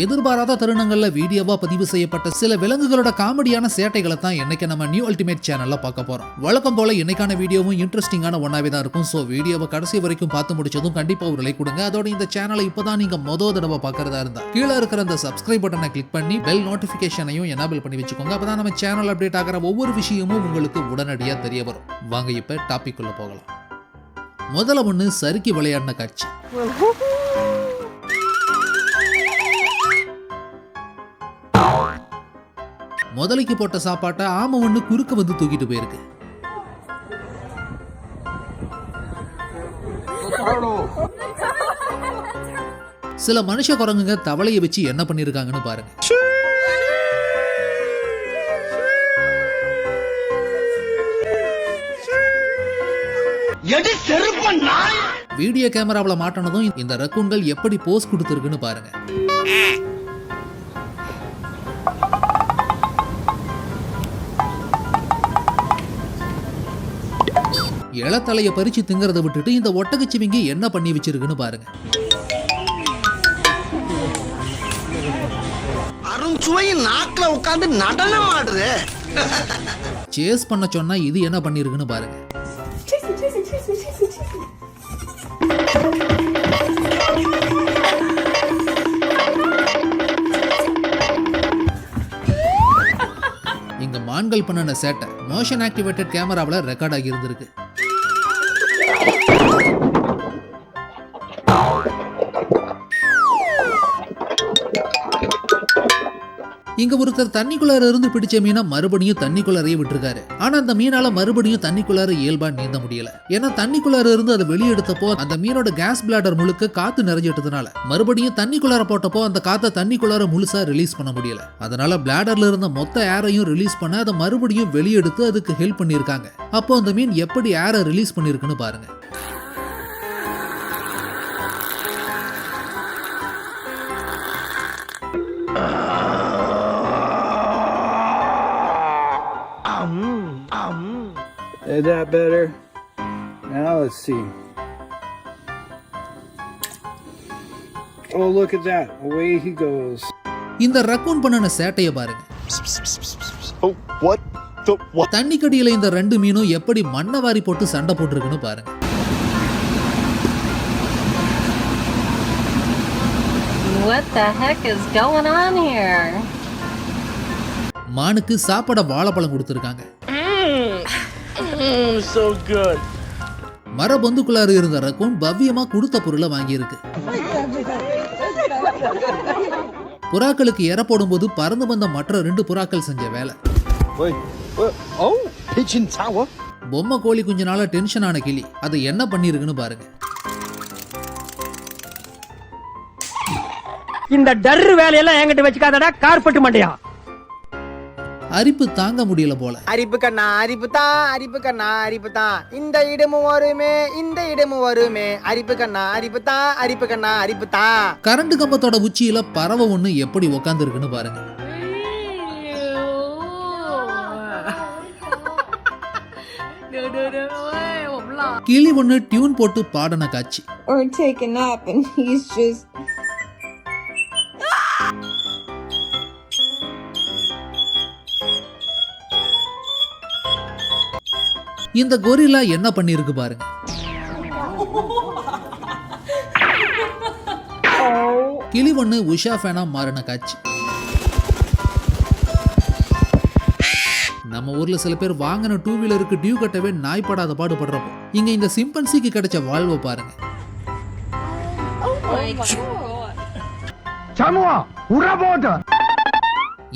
எதிர்பாராத தருணங்கள்ல வீடியோவா பதிவு செய்யப்பட்ட சில விலங்குகளோட காமெடியான சேட்டைகளை தான் இன்னைக்கு நம்ம நியூ அல்டிமேட் சேனல்ல பார்க்க போறோம். வழக்கம் போல இன்னைக்கான வீடியோவும் இன்ட்ரெஸ்டிங்கான ஒன்னாவே தான் இருக்கும். சோ வீடியோவை கடைசி வரைக்கும் பார்த்து முடிச்சதும் கண்டிப்பா ஒரு லைக் கொடுங்க. அதோட இந்த சேனலை இப்பதான் நீங்க முதல் தடவை பார்க்கறதா இருந்தா கீழே இருக்கிற அந்த சப்ஸ்கிரைப் பட்டனை கிளிக் பண்ணி பெல் நோட்டிபிகேஷனையும் எனேபிள் பண்ணி வச்சுக்கோங்க. அப்பதான் நம்ம சேனல் அப்டேட் ஆகிற ஒவ்வொரு விஷயமும் உங்களுக்கு உடனடியா தெரிய வரும். வாங்க இப்ப டாபிக் உள்ள போகலாம். முதல்ல ஒண்ணு சறுக்கி விளையாடின காட்சி. முதலைக்கு போட்ட சாப்பாட்டை ஆமை ஒண்ணு குறுக்க வந்து தூக்கிட்டு போயிருக்கு. சில மனுஷ குரங்குங்க தவளையை வச்சு என்ன பண்ணிருக்காங்கன்னு பாருங்க. வீடியோ கேமராவில் மாட்டினதும் இந்த ரக்கூன்கள் எப்படி போஸ் கொடுத்திருக்குன்னு பாருங்க. இளத்தலைய பறிச்சு திங்கறத விட்டுட்டு இந்த ஒட்டகச்சிவிங்கி என்ன பண்ணி வச்சிருக்குன்னு பாருங்க. அருஞ்சுவையின் நாக்குல உட்கார்ந்து நடனம் ஆடுது. சேஸ் பண்ண சொன்னா இது என்ன பண்ணிருக்குன்னு பாருங்க. இங்க மான்கள் பண்ணன சேட்டை மோஷன் ஆக்டிவேட்டட் கேமராவில் ரெக்கார்ட் ஆகி இருந்திருக்கு. இங்க ஒருத்தர் தண்ணிக்குள்ளார இருந்து பிடிச்ச மீனை மறுபடியும் தண்ணிக்குள்ளாரையே விட்டுருக்காரு. ஆனா அந்த மீனால மறுபடியும் தண்ணிக்குள்ளார இயல்பா நீந்த முடியல. ஏன்னா தண்ணிக்குள்ளார இருந்து அதை வெளியெடுத்தப்போ அந்த மீனோட கேஸ் பிளாடர் முழுக்க காத்து நிறைஞ்சிட்டதுனால மறுபடியும் தண்ணிக்குள்ளார போட்டப்போ அந்த காத்த தண்ணிக்குள்ளார முழுசா ரிலீஸ் பண்ண முடியல. அதனால பிளாடர்ல இருந்த மொத்த ஏரையும் ரிலீஸ் பண்ண அதை மறுபடியும் வெளியெடுத்து அதுக்கு ஹெல்ப் பண்ணிருக்காங்க. அப்போ அந்த மீன் எப்படி ஏரை ரிலீஸ் பண்ணிருக்குன்னு பாருங்க. Is that better? Now let's see. Oh, look at that. Away he goes. இந்த ரக்கூன் பண்ணன சேட்டைய பாருங்க. Oh, what? தண்ணிக்கடியில இந்த ரெண்டு மீனும் எப்படி மண்ணை வாரி போட்டு சண்டை போட்டுருக்குன்னு பாருங்க. What the heck is going on here? மானுக்கு சாப்பாட வாழைப்பழம் கொடுத்திருக்காங்க. So good. மரபொந்துக்குள்ளார இருந்த ரக்கூன் பவ்யமா கொடுத்த பொருளை வாங்கியிருக்கு. புறாக்களுக்கு எற போடும்போது பறந்து வந்த மற்ற 2 புறாக்கள் செஞ்ச வேலை. பொம்மை கோழி குஞ்சினால டென்ஷன் ஆன கிளி அதை என்ன பண்ணிருக்குன்னு பாருங்க. இந்த டர்ரு வேலையெல்லாம் என்கிட்ட வச்சுக்காதடா கார்பெட் மண்டையா. அரிப்பு தாங்க முடியல போல. அரிப்பு கண்ணா அரிப்பு தான், அரிப்பு கண்ணா அரிப்பு தான், இந்த இடமும் வருமே இந்த இடமும் வருமே, அரிப்பு கண்ணா அரிப்பு தான், அரிப்பு கண்ணா அரிப்பு தான். கரண்ட் கம்பத்தோட உச்சியில பறவை ஒண்ணு எப்படி உக்காந்து இருக்குன்னு பாருங்க. கிளி ஒண்ணு டியூன் போட்டு பாடன காட்சி. Or take a nap and he's just இந்த கொரில்லா என்ன பண்ணிருக்கு பாருங்க. கிளி ஒண்ணு உஷா ஃபேனா மாறின காட்சி. நம்ம ஊர்ல சில பேர் வாங்கின 2 வீலருக்கு டியூ கட்டவே நாய்ப்படாத பாடுபடுறப்போ இங்க இந்த சிம்பன்சிக்கு கிடைச்ச வாழ்வை பாருங்க.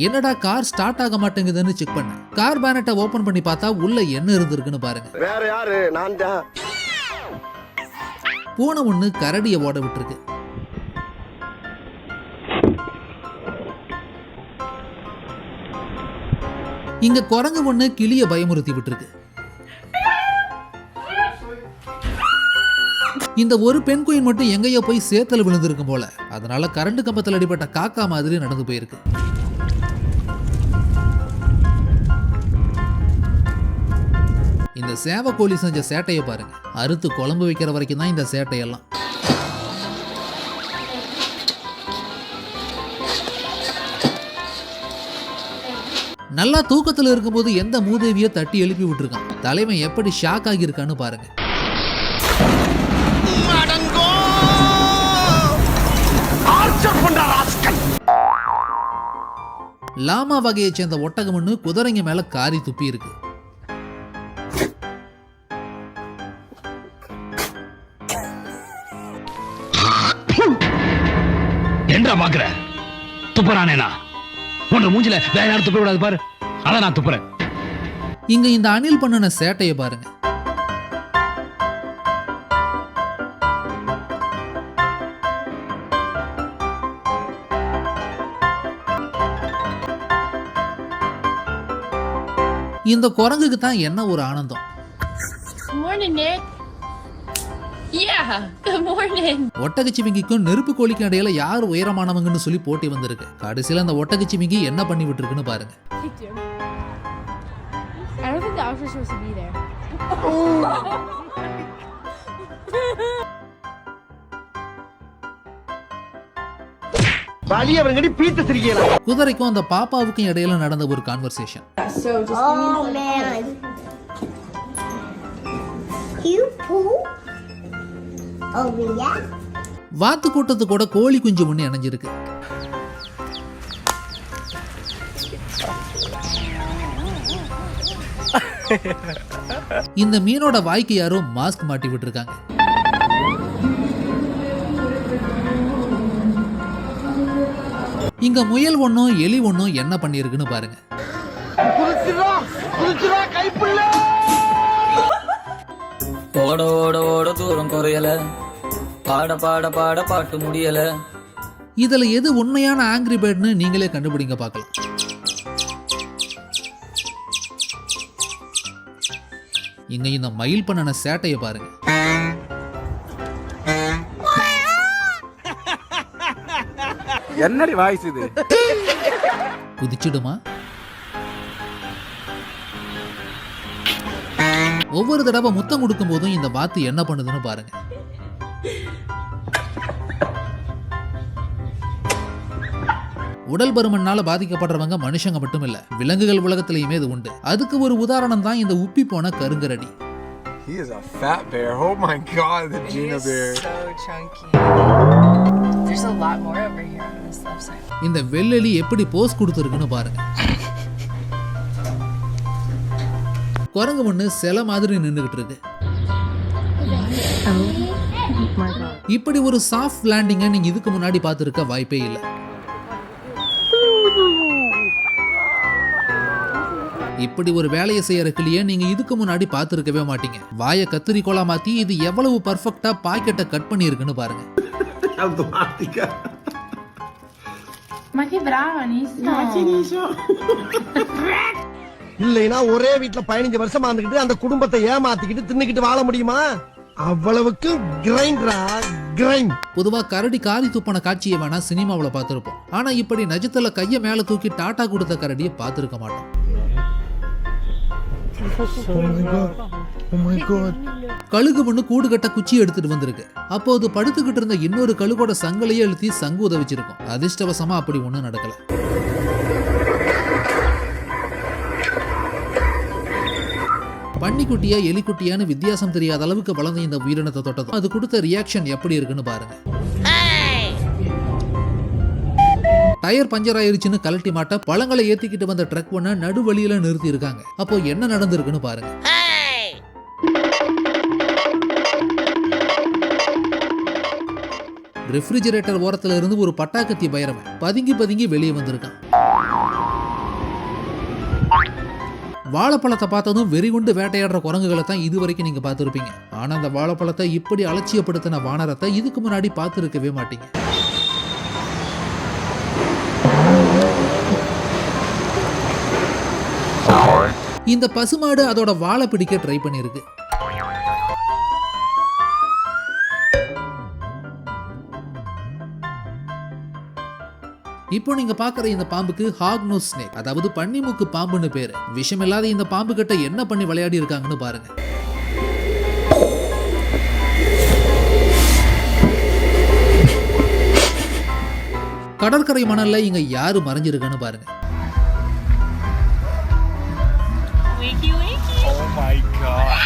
என்னடா கார் ஸ்டார்ட் ஆக மாட்டேங்குதுன்னு செக் பண்ண கார் பேனட்டை ஓபன் பண்ணி பார்த்தா உள்ள என்ன இருந்திருக்குன்னு பாருங்க. வேற யாரு? நான் தான். பூனை ஒண்ணு கரடியை ஓட விட்டுருக்கு. இங்க குரங்கு ஒண்ணு கிளிய பயமுறுத்தி விட்டுருக்கு. இந்த ஒரு பெண் குயின் மட்டும் எங்கேயோ போய் சேத்துல விழுந்திருக்கும் போல. அதனால கரண்ட் கம்பத்தில் அடிபட்ட காக்கா மாதிரி நடந்து போயிருக்கு. இந்த சேவக்கோழி செஞ்ச சேட்டையை பாருங்க. அறுத்து குழம்பு வைக்கிற வரைக்கும் தான் இந்த சேட்டையெல்லாம். நல்லா தூக்கத்துல இருக்கும்போது எந்த மூதேவியை தட்டி எழுப்பி விட்டுருக்கான். தலைவன் எப்படி ஷாக் ஆகியிருக்கான்னு பாருங்க. லாமா வகையை சேர்ந்த ஒட்டகம் ஒண்ணு குதிரைங்க மேல காரி துப்பி இருக்கு. என்ன பாக்குற? துப்புறானேனா? உன் மூஞ்சில வேற யாரும் துப்ப விடாது பாரு. அதான் நான் துப்புறேன். இங்க இந்த அணில் பண்ணுன சேட்டையை பாருங்க. இந்த குரங்குக்கு தான் என்ன ஒரு ஆனந்தம். Morning, Nick. Yeah, good morning. ஒட்டகச்சிவிங்கிக்கும் நெருப்பு கோழிக்கும் இடையில யார் உயரமானவங்கன்னு சொல்லி போட்டி வந்திருக்கு. கடைசியில அந்த ஒட்டகச்சிவிங்கி என்ன பண்ணி விட்டுருக்குன்னு பாருங்க. I don't think the officer's supposed to be there. வலி அவங்கடி பீத்து சிரிக்கலாம். குதிரைக்கும் அந்த பாப்பாவுக்கும் இடையில நடந்த ஒரு conversation. So just man. You poo? Oh yeah. வாத்து கூட்டத்து கூட கோழி குஞ்சு ஒண்ணு இணைஞ்சிருக்கு. இந்த மீனோட வாய்க்கு யாரோ மாஸ்க் மாட்டி விட்டுருக்காங்க. இங்க முயல் ஒண்ணும் எலி ஒண்ணும் என்ன பண்ணிருக்குன்னு பாருங்க. ஓட ஓட ஓட தூரம் குறையல, பாட பாட பாட பாட்டு முடியல. இதுல எது உண்மையான ஆங்கிரி பேர்ட்னு நீங்களே கண்டுபிடிங்க பார்க்கலாம். இங்க இந்த மயில் பண்ணன சேட்டையை பாருங்க. என்னடி வாய்ஸ் இது? குதிச்சிடுமா? ஒவ்வொரு தடவை முத்தம் கொடுக்கும் போதும் இந்த வாத்து என்ன பண்ணுதுன்னு பாருங்க. உடல் பருமனால பாதிக்கப்படுறவங்க மனுஷங்க மட்டும் இல்ல, விலங்குகள் உலகத்திலயுமே இது உண்டு. அதுக்கு ஒரு உதாரணம் தான் இந்த உப்பி போன கருங்கரடி. He is a fat bear. Oh my god, the Gina bear. So chunky. There's a lot more over here on this left side. இந்த வெள்ளெலி எப்படி போஸ் கொடுத்துருக்குன்னு பாருங்க. குரங்கு ஒண்ணு சில மாதிரி நின்னுகிட்டு இருக்கு. இப்படி ஒரு சாஃப்ட் லேண்டிங்கை நீங்க இதுக்கு முன்னாடி பார்த்திருக்க வாய்ப்பே இல்லை. இப்படி ஒரு வேலையை செய்யற கிளியை நீங்க இதுக்கு முன்னாடி பார்த்திருக்கவே மாட்டீங்க. வாயை கத்திரிக்கோலா மாத்தி இது எவ்வளவு பர்ஃபெக்ட்டா பாக்கெட்டை கட் பண்ணி இருக்குன்னு பாருங்க. Ma che brava, Niso. இல்லைன்னா ஒரே வீட்டுல 15 வருஷமா இருந்துகிட்டு அந்த குடும்பத்தை ஏமாத்திக்கிட்டு தின்னுக்கிட்டு வாழ முடியுமா? அவ்வளவுக்கு கிரைண்டரா கிரைண்ட். பொதுவா கரடி காரி துப்பான காட்சியை வேணா சினிமாவில் பார்த்திருப்போம். ஆனா இப்படி நஜத்துல கையை மேல தூக்கி டாட்டா கொடுத்த கரடியை பார்த்திருக்க மாட்டோம். கழுகு ஒண்ணு கூடு கட்ட குச்சி எடுத்துட்டு வந்திருக்கு. அப்போது படுத்துக்கிட்டு இருந்த இன்னொரு கழுகோட சங்கலையே அழுத்தி சங்கு உதவிச்சிருக்கும். அதிர்ஷ்டவசமா அப்படி ஒண்ணும் நடக்கல. பன்னிக்குட்டியா எலிக்குட்டியான்னு வித்தியாசம் தெரியாத அளவுக்கு வளர்ந்த இந்த உயிரினத்தை தொட்டதும் அது கொடுத்த ரியாக்ஷன் எப்படி இருக்குன்னு பாருங்க. டயர் பஞ்சர் ஆயிருச்சுன்னு கலட்டி மாட்ட பழங்களை ஏத்திக்கிட்டு வந்த ட்ரக் ஒண்ண நடுவழியில நிறுத்தி இருக்காங்க. அப்போ என்ன நடந்திருக்குன்னு பாருங்க. ரெஃப்ரிஜரேட்டர் ஓரத்துல இருந்து ஒரு பட்டாக்கத்தி பைரவன் பதுங்கி பதுங்கி வெளியே வந்திருக்கான். வாழைப்பழத்தை பார்த்ததும் வெறிகுண்டு வேட்டையாடுற குரங்குகளை தான் இது வரைக்கும் நீங்க பார்த்துருப்பீங்க. ஆனா அந்த வாழைப்பழத்தை இப்படி அலட்சியப்படுத்தின வானரத்தை இதுக்கு முன்னாடி பார்த்துருக்கவே மாட்டீங்க. இந்த பசுமாடு அதோட வாழை பிடிக்க ட்ரை பண்ணிருக்கு. இப்போ நீங்க பாக்குற இந்த பாம்புக்கு ஹாக் நோஸ் ஸ்னேக், அதாவது பன்னிமூக்கு பாம்புன்னு பேரு. விஷம் இல்லாத இந்த பாம்பு கிட்ட என்ன பண்ணி விளையாடி இருக்காங்கன்னு பாருங்க. கடற்கரை மணல்ல இங்க யாரு மறைஞ்சிருக்கான்னு பாருங்க. Wakey, wakey. Oh my god.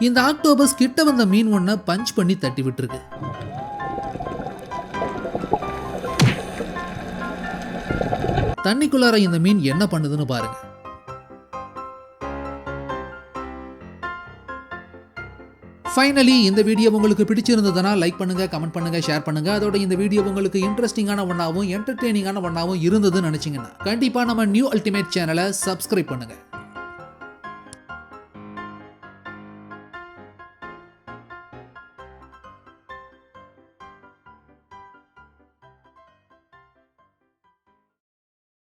இந்த ஆக்டோபஸ் கிட்ட வந்த மீன் ஒன்ன பஞ்ச் பண்ணி தட்டி விட்டுருக்கு. தண்ணிக்குள்ளார இந்த மீன் என்ன பண்ணுதுன்னு பாருங்க. ஃபைனலி இந்த வீடியோ உங்களுக்கு பிடிச்சிருந்ததுன்னா லைக் பண்ணுங்க, கமெண்ட் பண்ணுங்க, ஷேர் பண்ணுங்க. அதோட இந்த வீடியோ உங்களுக்கு இன்ட்ரெஸ்டிங்கான ஒன்னாவும் என்டர்டெய்னிங்கான ஒன்னாவும் இருந்ததுன்னு நினைச்சீங்கன்னா கண்டிப்பா நம்ம நியூ அல்டிமேட் சேனலை சப்ஸ்கிரைப் பண்ணுங்க.